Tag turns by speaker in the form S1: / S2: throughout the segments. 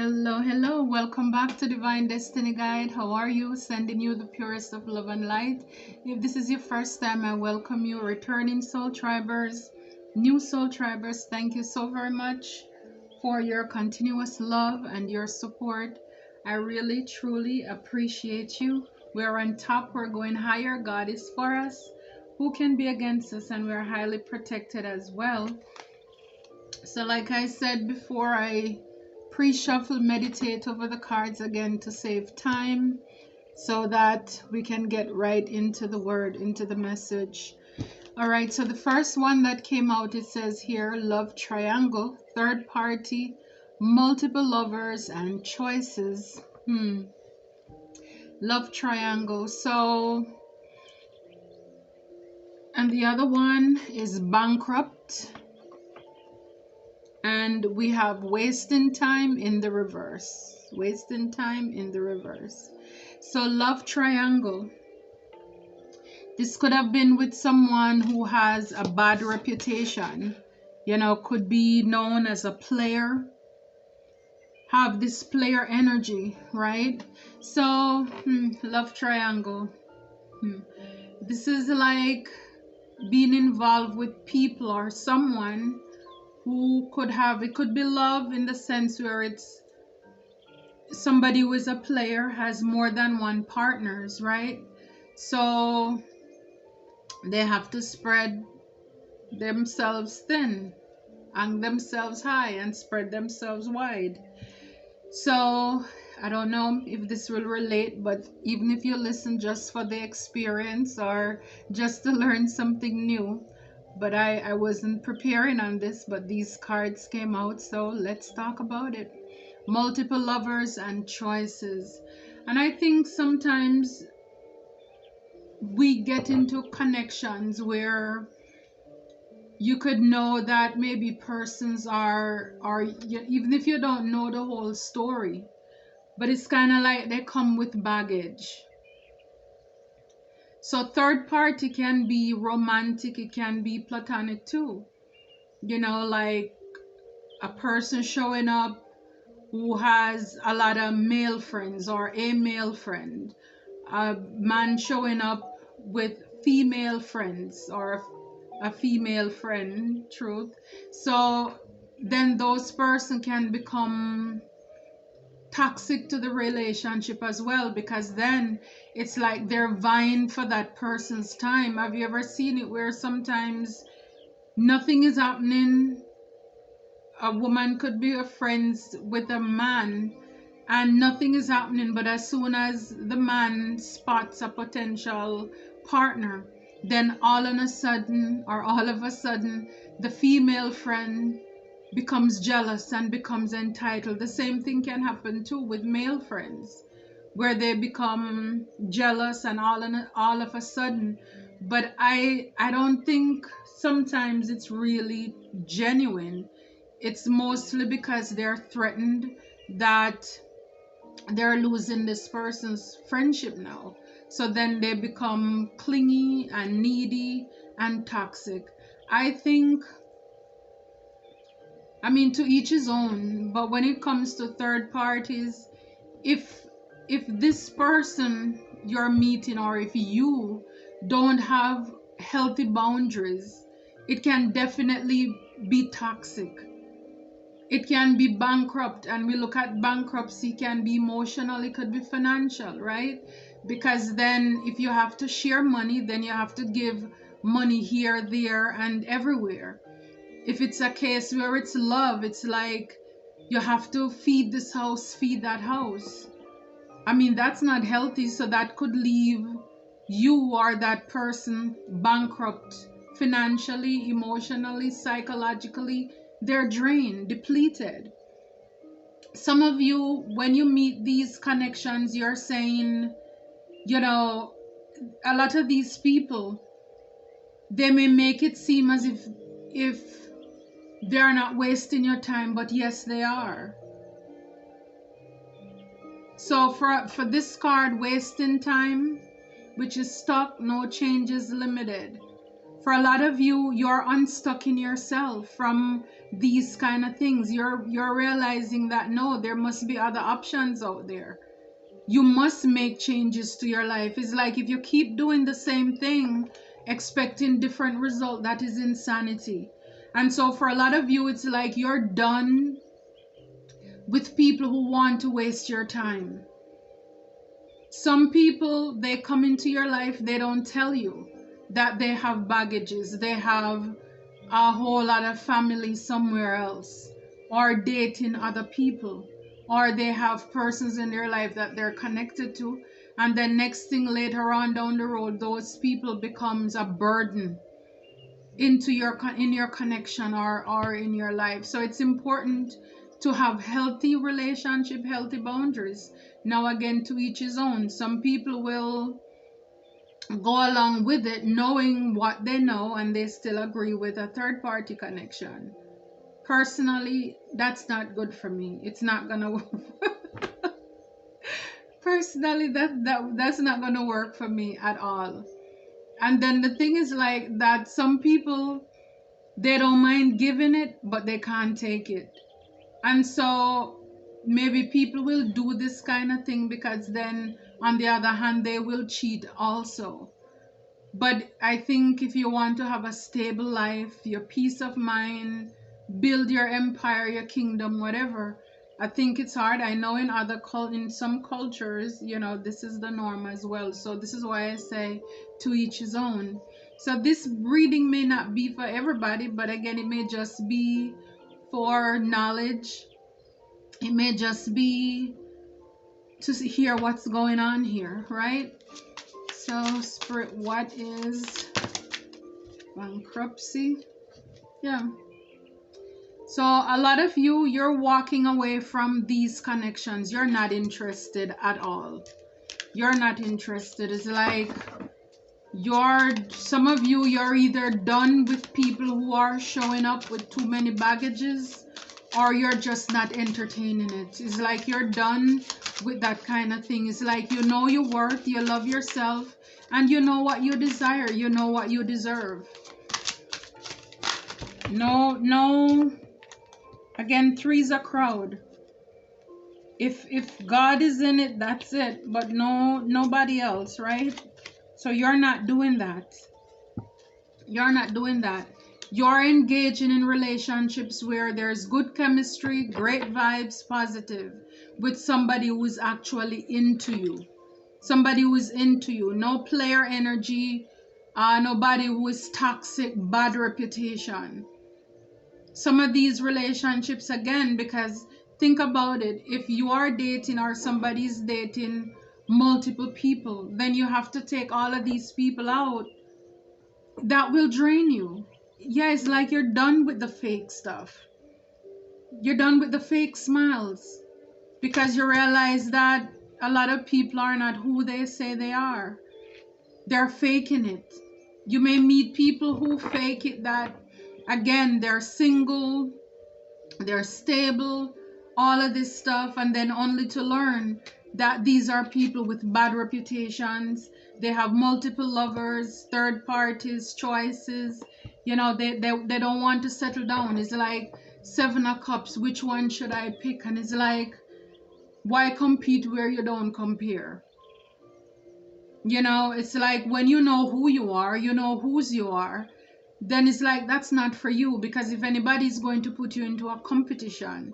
S1: Hello, hello. Welcome back to Divine Destiny Guide. How are you? Sending you the purest of love and light. If this is your first time, I welcome you. Returning soul tribers, new soul tribers, thank you so very much for your continuous love and your support. I really, truly appreciate you. We're on top. We're going higher. God is for us. Who can be against us? And we're highly protected as well. So like I said before, I pre-shuffle meditate over the cards again to save time so that we can get right into the word, into the message. All right, so the first one that came out, it says here, love triangle, third party, multiple lovers and choices. Love triangle. So, and the other one is bankrupt. And we have wasting time in the reverse. Wasting time in the reverse. So love triangle. This could have been with someone who has a bad reputation. You know, could be known as a player. Have this player energy, right? So, love triangle. This is like being involved with people or someone who could have, it could be love in the sense where it's somebody who is a player has more than one partners, right? So they have to spread themselves thin, hang themselves high, and spread themselves wide. So I don't know if this will relate, but even if you listen just for the experience or just to learn something new, but I wasn't preparing on this, but these cards came out, so let's talk about it. Multiple lovers and choices. And I think sometimes we get into connections where you could know that maybe persons are even if you don't know the whole story, but it's kind of like they come with baggage. So third party can be romantic, it can be platonic too. You know, like a person showing up who has a lot of male friends or a male friend. A man showing up with female friends or a female friend, truth. So then those person can become toxic to the relationship as well, because then it's like they're vying for that person's time. Have you ever seen it where sometimes nothing is happening? A woman could be friends with a man and nothing is happening, but as soon as the man spots a potential partner, then all of a sudden the female friend becomes jealous and becomes entitled. The same thing can happen too with male friends, where they become jealous and all of a sudden. But I don't think sometimes it's really genuine. It's mostly because they're threatened that they're losing this person's friendship now. So then they become clingy and needy and toxic. I think, I mean, to each his own, but when it comes to third parties, if this person you're meeting, or if you don't have healthy boundaries, it can definitely be toxic. It can be bankrupt, and we look at bankruptcy, can be emotional, it could be financial, right? Because then if you have to share money, then you have to give money here, there, and everywhere. If it's a case where it's love, it's like you have to feed this house, feed that house. I mean, that's not healthy. So that could leave you or that person bankrupt financially, emotionally, psychologically. They're drained, depleted. Some of you, when you meet these connections, you're saying, you know, a lot of these people, they may make it seem as if they're not wasting your time, but yes, they are. So for this card, wasting time, which is stuck, no changes limited. For a lot of you, you're unstuck in yourself from these kind of things. You're realizing that no, there must be other options out there. You must make changes to your life. It's like if you keep doing the same thing, expecting different result, that is insanity. And so for a lot of you, it's like you're done with people who want to waste your time. Some people, they come into your life, they don't tell you that they have baggages, they have a whole lot of family somewhere else, or dating other people, or they have persons in their life that they're connected to, and then next thing later on down the road, those people becomes a burden into your connection or in your life. So it's important to have healthy relationship, healthy boundaries. Now again, to each his own. Some people will go along with it knowing what they know, and they still agree with a third party connection. Personally, that's not good for me. It's not gonna work. Personally, that's not gonna work for me at all. And then the thing is like that some people, they don't mind giving it, but they can't take it. And so maybe people will do this kind of thing because then on the other hand, they will cheat also. But I think if you want to have a stable life, your peace of mind, build your empire, your kingdom, whatever, I think it's hard. I know in some cultures, this is the norm as well. So this is why I say to each his own. So this reading may not be for everybody, but again, it may just be for knowledge. It may just be to hear what's going on here, right? So Spirit, what is bankruptcy? Yeah. So a lot of you, you're walking away from these connections. You're not interested at all. You're not interested. It's like some of you, you're either done with people who are showing up with too many baggages, or you're just not entertaining it. It's like you're done with that kind of thing. It's like you know your worth, you love yourself, and you know what you desire, you know what you deserve. No. Again, three's a crowd. If God is in it, that's it. But nobody else, right? So you're not doing that. You're not doing that. You're engaging in relationships where there's good chemistry, great vibes, positive, with somebody who is actually into you. Somebody who is into you. No player energy. Nobody who is toxic, bad reputation. Some of these relationships, again, because think about it, if you are dating or somebody's dating multiple people, then you have to take all of these people out. That will drain you. Yeah, it's like you're done with the fake stuff. You're done with the fake smiles because you realize that a lot of people are not who they say they are. They're faking it. You may meet people who fake it, that again, they're single, they're stable, all of this stuff, and then only to learn that these are people with bad reputations. They have multiple lovers, third parties, choices. They don't want to settle down. It's like 7 of Cups, which one should I pick? And it's like, why compete where you don't compare? It's like when you know who you are, you know whose you are, then it's like that's not for you. Because if anybody's going to put you into a competition,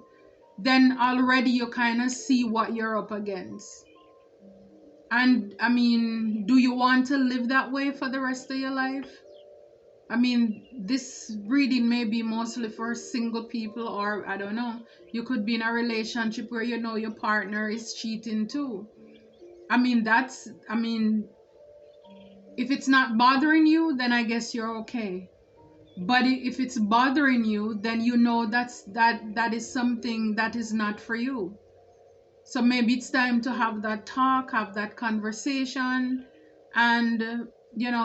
S1: then already you kind of see what you're up against. And I mean, do you want to live that way for the rest of your life? I mean, this reading may be mostly for single people, or I don't know, you could be in a relationship where your partner is cheating too. I mean, if it's not bothering you, then I guess you're okay. But if it's bothering you, then that is something that is not for you. So maybe it's time to have that talk, have that conversation, and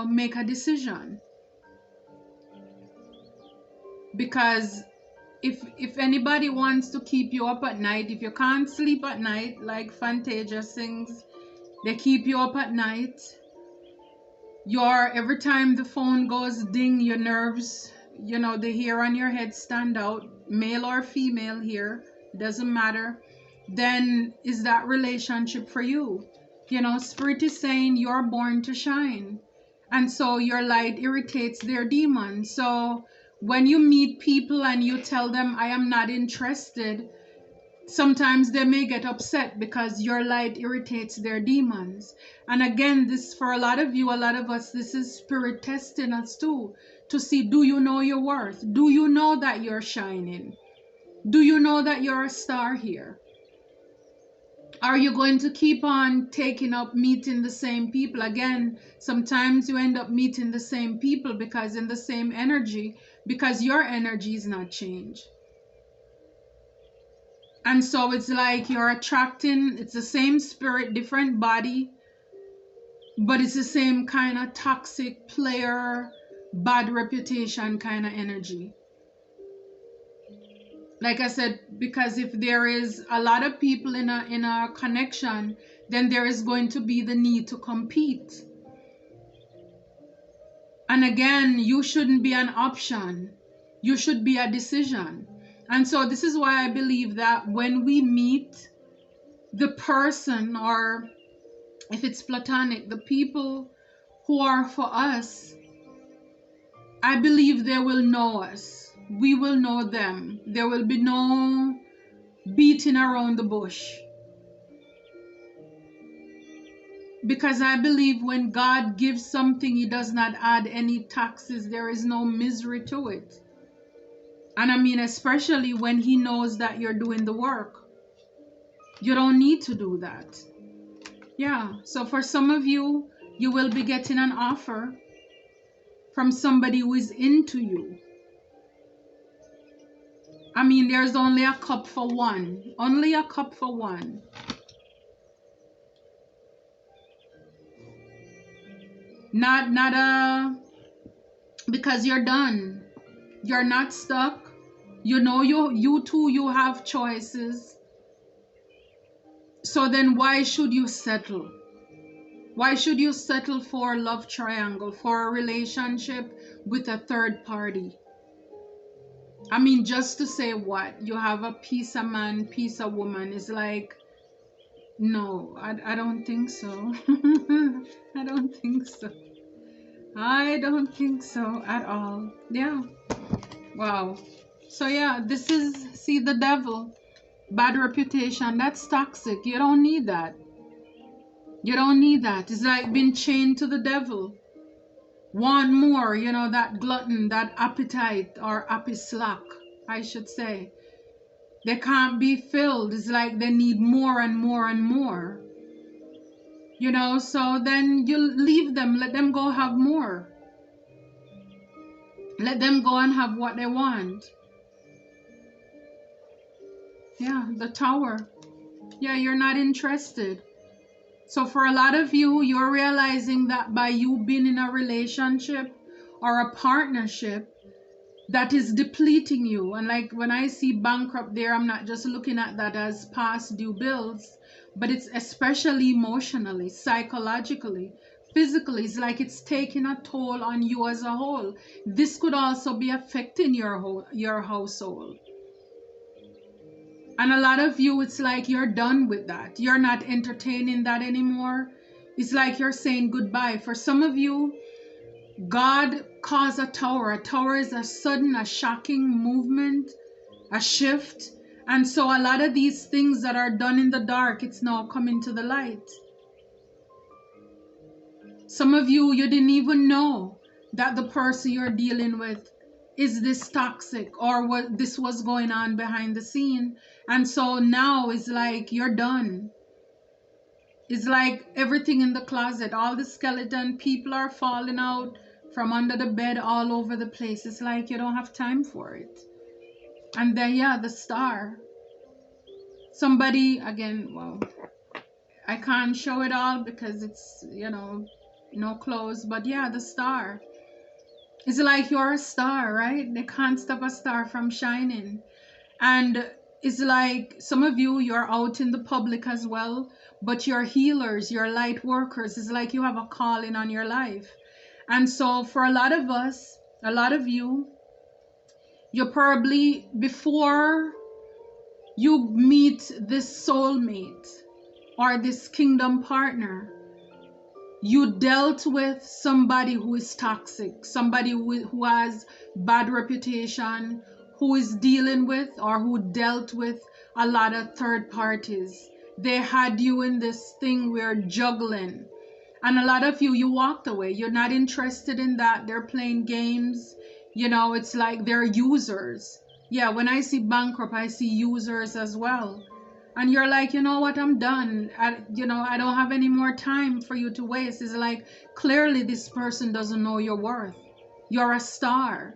S1: make a decision. Because if anybody wants to keep you up at night, if you can't sleep at night, like Fantasia sings, they keep you up at night, every time the phone goes ding, your nerves, the hair on your head stand out, male or female here, doesn't matter. Then is that relationship for you? Spirit is saying you're born to shine. And so your light irritates their demons. So when you meet people and you tell them, I am not interested, sometimes they may get upset because your light irritates their demons. And again, this, for a lot of you, a lot of us, this is spirit testing us too, to see, do you know your worth? Do you know that you're shining? Do you know that you're a star here? Are you going to keep on taking up meeting the same people? Again, sometimes you end up meeting the same people because in the same energy, because your energy is not changed. And so it's like you're attracting, it's the same spirit, different body, but it's the same kind of toxic player, bad reputation kind of energy. Like I said, because if there is a lot of people in a connection, then there is going to be the need to compete. And again, you shouldn't be an option. You should be a decision. And so this is why I believe that when we meet the person, or if it's platonic, the people who are for us, I believe they will know us. We will know them. There will be no beating around the bush. Because I believe when God gives something, He does not add any taxes. There is no misery to it. And I mean, especially when He knows that you're doing the work. You don't need to do that. Yeah, so for some of you, you will be getting an offer from somebody who is into you. I mean, there's only a cup for one. Only a cup for one. Because you're done. You're not stuck. You too, you have choices. So then why should you settle? Why should you settle for a love triangle, for a relationship with a third party? I mean, just to say what? You have a piece of man, piece of woman. It's like, no, I don't think so. I don't think so. I don't think so at all. Yeah. Wow. So yeah, this is, see, the devil. Bad reputation. That's toxic. You don't need that. You don't need that. It's like being chained to the devil. Want more, that glutton, that appetite, or slack, I should say. They can't be filled. It's like they need more and more and more. So then you leave them. Let them go have more. Let them go and have what they want. Yeah, the Tower. Yeah, you're not interested. So for a lot of you, you're realizing that by you being in a relationship or a partnership, that is depleting you. And like when I see bankrupt there, I'm not just looking at that as past due bills, but it's especially emotionally, psychologically, physically. It's like it's taking a toll on you as a whole. This could also be affecting your household. And a lot of you, it's like you're done with that. You're not entertaining that anymore. It's like you're saying goodbye. For some of you, God caused a tower. A tower is a sudden, a shocking movement, a shift. And so a lot of these things that are done in the dark, it's now coming to the light. Some of you, you didn't even know that the person you're dealing with is this toxic, or what this was going on behind the scene. And so now it's like you're done. It's like everything in the closet, all the skeleton, people are falling out from under the bed all over the place. It's like you don't have time for it. And then, yeah, the star. Somebody, again, well, I can't show it all because it's, no clothes. But yeah, the star. It's like you're a star, right? They can't stop a star from shining. And it's like some of you, you're out in the public as well, but you're healers, you're light workers. It's like you have a calling on your life. And so for a lot of us, a lot of you, you're probably, before you meet this soulmate or this kingdom partner, you dealt with somebody who is toxic, somebody who has bad reputation, who is dealing with or who dealt with a lot of third parties. They had you in this thing where juggling. And a lot of you walked away. You're not interested in that. They're playing games. You know, it's like they're users. Yeah, when I see bankrupt, I see users as well. And you're like, you know what, I'm done. I don't have any more time for you to waste. It's like, clearly this person doesn't know your worth. You're a star.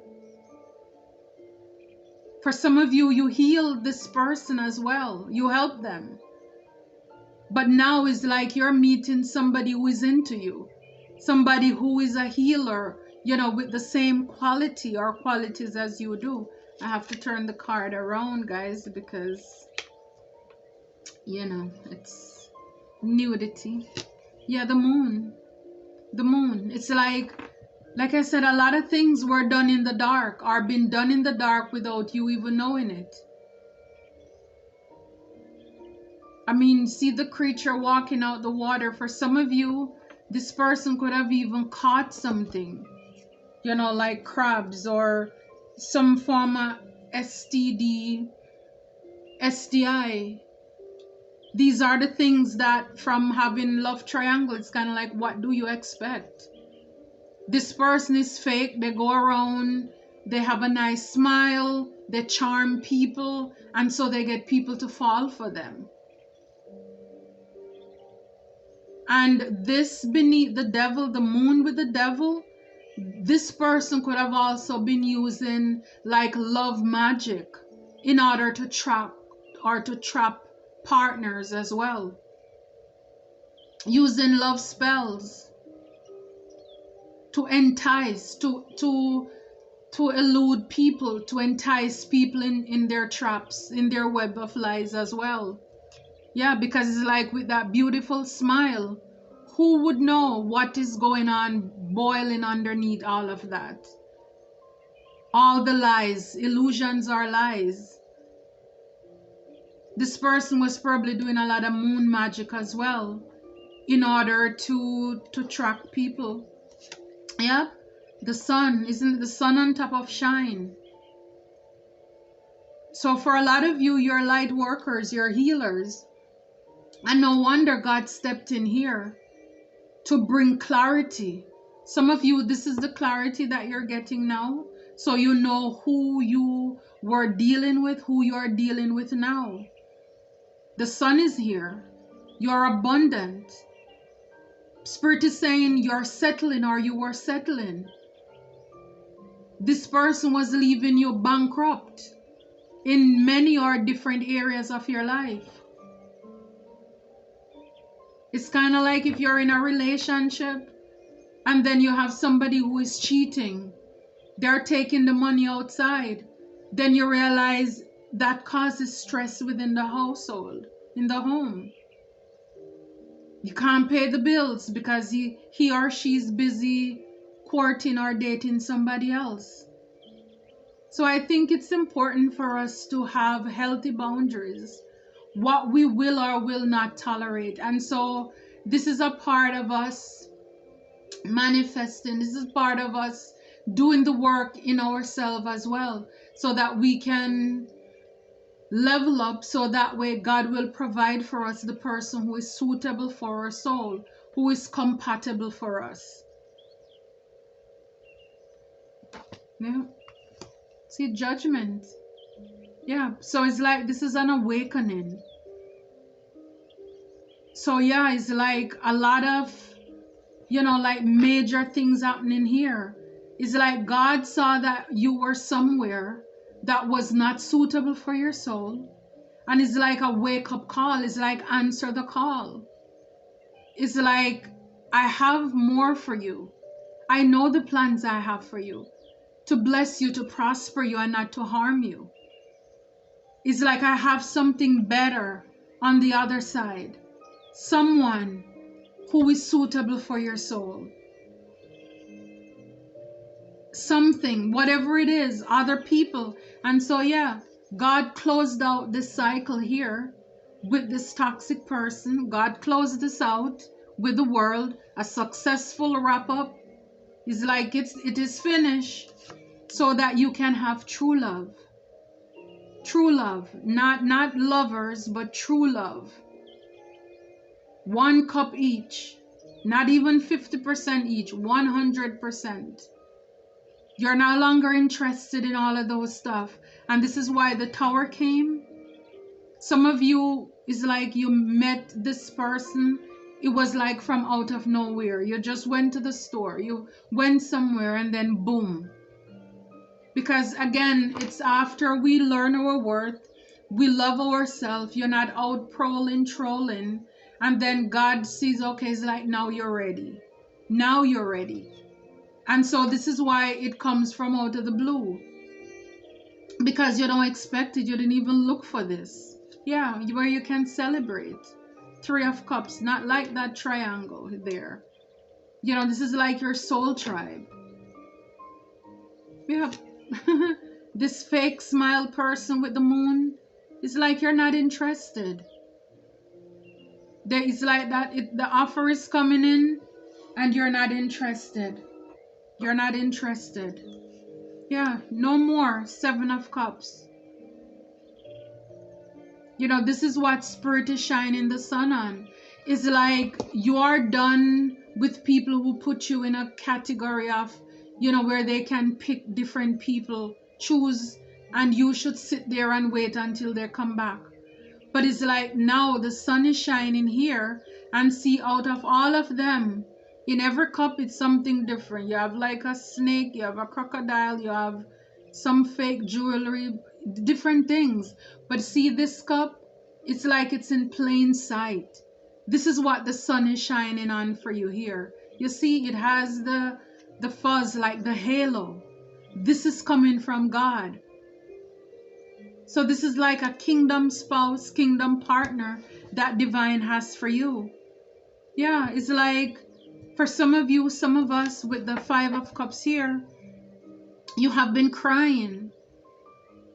S1: For some of you, you healed this person as well. You helped them. But now it's like you're meeting somebody who is into you. Somebody who is a healer, you know, with the same quality or qualities as you do. I have to turn the card around, guys, because, you know, it's nudity. Yeah, the moon. The moon. It's like I said, a lot of things were done in the dark or been done in the dark without you even knowing it. I mean, see the creature walking out the water. For some of you, this person could have even caught something, you know, like crabs or some form of STD, STI. These are the things that, from having love triangle, it's kind of like, what do you expect? This person is fake. They go around, they have a nice smile, they charm people, and so they get people to fall for them. And this beneath the devil, the moon with the devil, this person could have also been using like love magic in order to trap partners as well. Using love spells to entice, to elude people, to entice people in their traps, in their web of lies as well. Yeah, because it's like with that beautiful smile, who would know what is going on boiling underneath all of that? All the lies, illusions are lies. This person was probably doing a lot of moon magic as well in order to track people. Yeah, the sun, isn't the sun on top of shine? So for a lot of you, you're light workers, you're healers. And no wonder God stepped in here to bring clarity. Some of you, this is the clarity that you're getting now. So you know who you were dealing with, who you are dealing with now. The sun is here. You're abundant. Spirit is saying you're settling or you were settling. This person was leaving you bankrupt in many or different areas of your life. It's kind of like if you're in a relationship and then you have somebody who is cheating. They're taking the money outside. Then you realize that causes stress within the household, in the home. You can't pay the bills because he or she's busy courting or dating somebody else. So I think it's important for us to have healthy boundaries, what we will or will not tolerate. And so this is a part of us manifesting. This is part of us doing the work in ourselves as well, so that we can level up, so that way God will provide for us the person who is suitable for our soul, who is compatible for us. Yeah. See, judgment. Yeah, so it's like this is an awakening. So yeah, it's like a lot of, you know, like major things happening here. It's like God saw that you were somewhere that was not suitable for your soul. And it's like a wake-up call. It's like answer the call. It's like, I have more for you. I know the plans I have for you, to bless you, to prosper you, and not to harm you. It's like I have something better on the other side. Someone who is suitable for your soul. something, whatever it is, other people. And so, yeah, God closed out this cycle here with this toxic person. God closed this out with the world. A successful wrap up is like it is finished, so that you can have true love. True love, not lovers, but true love. 1 cup each, not even 50% each, 100%. You're no longer interested in all of those stuff. And this is why the Tower came. Some of you is like you met this person. It was like from out of nowhere. You just went to the store. You went somewhere and then boom. Because again, it's after we learn our worth, we love ourselves. You're not out prowling, trolling. And then God sees, okay, it's like, now you're ready. Now you're ready. And so this is why it comes from out of the blue. Because you don't expect it. You didn't even look for this. Yeah, where you can celebrate. 3 of Cups, not like that triangle there. You know, this is like your soul tribe. Yeah. This fake smile person with the moon, it's like you're not interested. There is like that, the offer is coming in and you're not interested. You're not interested. Yeah, no more 7 of Cups. You know, this is what Spirit is shining the sun on. It's like you are done with people who put you in a category of, you know, where they can pick different people, choose, and you should sit there and wait until they come back. But it's like now the sun is shining here, and see, out of all of them, in every cup it's something different. You have like a snake, you have a crocodile, you have some fake jewelry, different things. But see this cup, it's like it's in plain sight. This is what the sun is shining on for you here. You see, it has the fuzz, like the halo. This is coming from God. So this is like a kingdom spouse, kingdom partner that divine has for you. Yeah, it's like for some of you, some of us with the 5 of Cups here, you have been crying,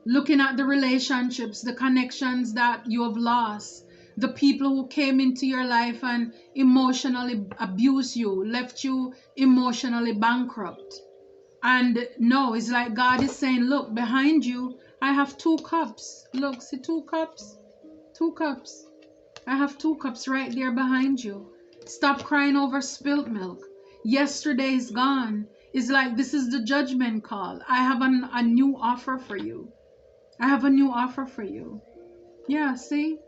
S1: looking at the relationships, the connections that you have lost, the people who came into your life and emotionally abused you, left you emotionally bankrupt. And no, it's like God is saying, look, behind you, I have 2 cups. Look, see 2 cups? 2 cups. I have 2 cups right there behind you. Stop crying over spilt milk. Yesterday is gone. It's like this is the judgment call. I have a new offer for you. I have a new offer for you. Yeah, see?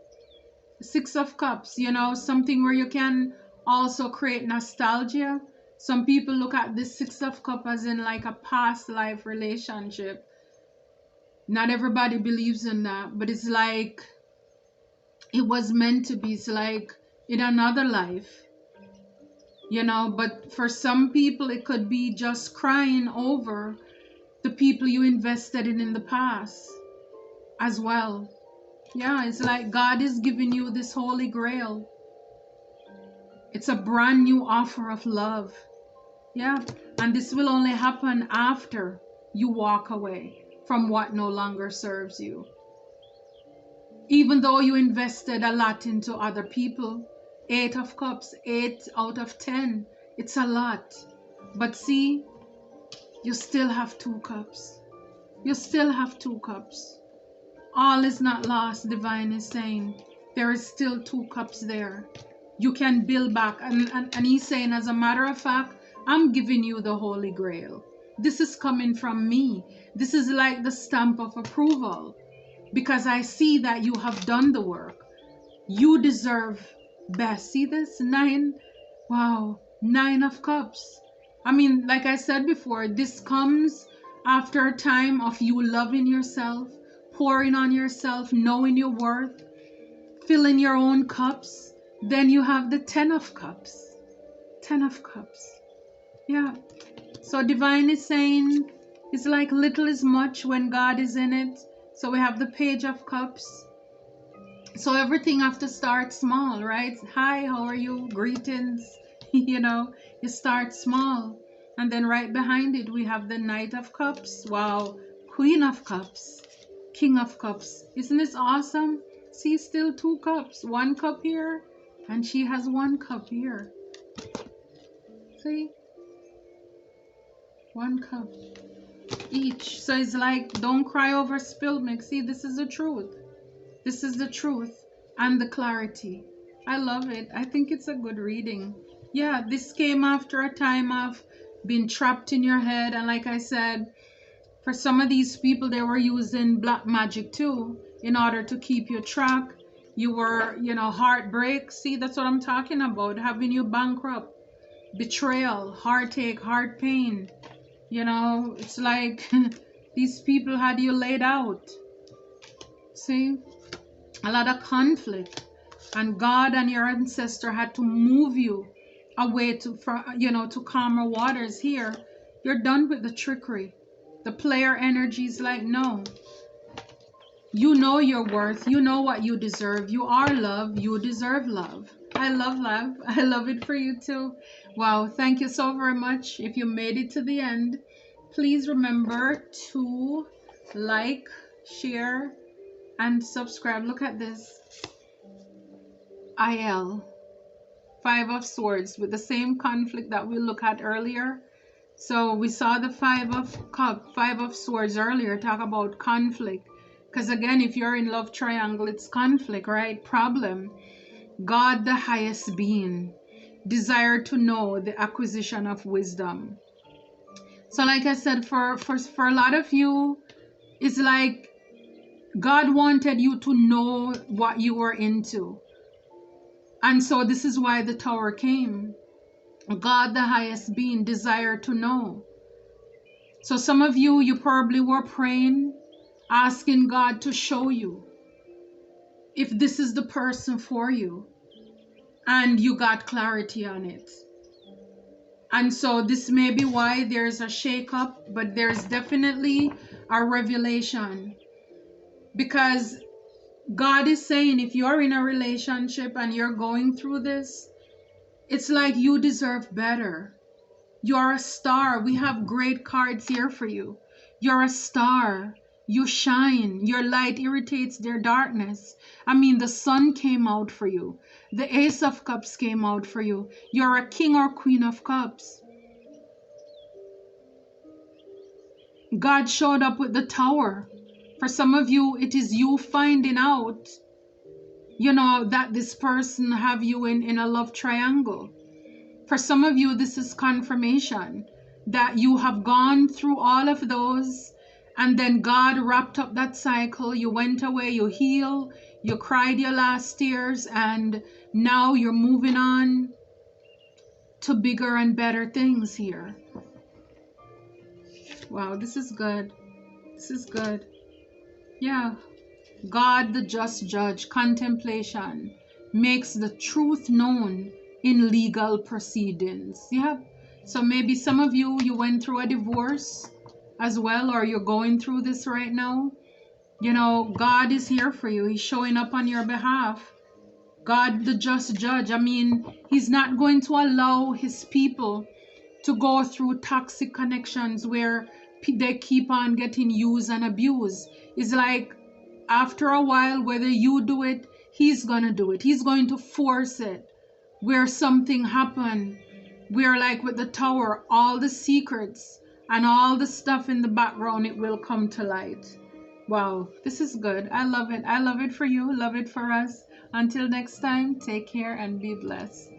S1: 6 of Cups, you know, something where you can also create nostalgia. Some people look at this 6 of Cups as in like a past life relationship. Not everybody believes in that, but it's like it was meant to be. It's like in another life, you know. But for some people, it could be just crying over the people you invested in the past as well. Yeah, it's like God is giving you this holy grail. It's a brand new offer of love. Yeah, and this will only happen after you walk away from what no longer serves you. Even though you invested a lot into other people, 8 of Cups, 8 out of 10, it's a lot. But see, you still have 2 cups. You still have 2 cups. All is not lost, divine is saying. There is still 2 cups there. You can build back. And he's saying, as a matter of fact, I'm giving you the Holy Grail. This is coming from me. This is like the stamp of approval. Because I see that you have done the work. You deserve best. See this? 9. Wow. 9 of Cups. I mean, like I said before, this comes after a time of you loving yourself, pouring on yourself, knowing your worth, filling your own cups. Then you have the 10 of Cups. 10 of Cups. Yeah. So divine is saying it's like little is much when God is in it. So we have the Page of Cups. So everything have to start small, right? Hi, how are you? Greetings. You know, you start small. And then right behind it, we have the Knight of Cups. Wow. Queen of Cups. King of Cups. Isn't this awesome? See, still 2 cups. 1 cup here, and she has 1 cup here. See? 1 cup each. So it's like, don't cry over spilled milk. See, this is the truth. This is the truth and the clarity. I love it. I think it's a good reading. Yeah, this came after a time of being trapped in your head. And like I said, for some of these people, they were using black magic too in order to keep you track. You were, you know, heartbreak. See, that's what I'm talking about. Having you bankrupt, betrayal, heartache, heart pain. You know, it's like these people had you laid out. See, a lot of conflict, and God and your ancestor had to move you away to, you know, to calmer waters. Here, you're done with the trickery. The player energy is like, no, you know your worth. You know what you deserve. You are love. You deserve love. I love love. I love it for you too. Wow. Thank you so very much. If you made it to the end, please remember to like, share, and subscribe. Look at this. IL. 5 of Swords with the same conflict that we looked at earlier. So we saw the 5 of Swords earlier, talk about conflict. Because again, if you're in love triangle, it's conflict, right? Problem. God, the highest being, desire to know, the acquisition of wisdom. So like I said, for a lot of you, it's like God wanted you to know what you were into. And so this is why the Tower came. God, the highest being, desire to know. So some of you, you probably were praying, asking God to show you if this is the person for you. And you got clarity on it. And so this may be why there's a shake-up, but there's definitely a revelation. Because God is saying, if you're in a relationship and you're going through this, it's like you deserve better. You're a star. We have great cards here for you. You're a star. You shine. Your light irritates their darkness. I mean, the sun came out for you. The Ace of Cups came out for you. You're a King or Queen of Cups. God showed up with the Tower. For some of you, it is you finding out, you know, that this person have you in a love triangle. For some of you, this is confirmation that you have gone through all of those, and then God wrapped up that cycle. You went away, you healed, you cried your last tears, and now you're moving on to bigger and better things here. Wow, this is good. This is good. Yeah. God, the just judge, contemplation, makes the truth known in legal proceedings. Yeah. So maybe some of you, you went through a divorce as well, or you're going through this right now. You know, God is here for you. He's showing up on your behalf. God, the just judge. I mean, he's not going to allow his people to go through toxic connections where they keep on getting used and abused. It's like, after a while, whether you do it, he's going to do it. He's going to force it. Where something happened, where like with the Tower, all the secrets and all the stuff in the background, it will come to light. Wow, this is good. I love it. I love it for you. Love it for us. Until next time, take care and be blessed.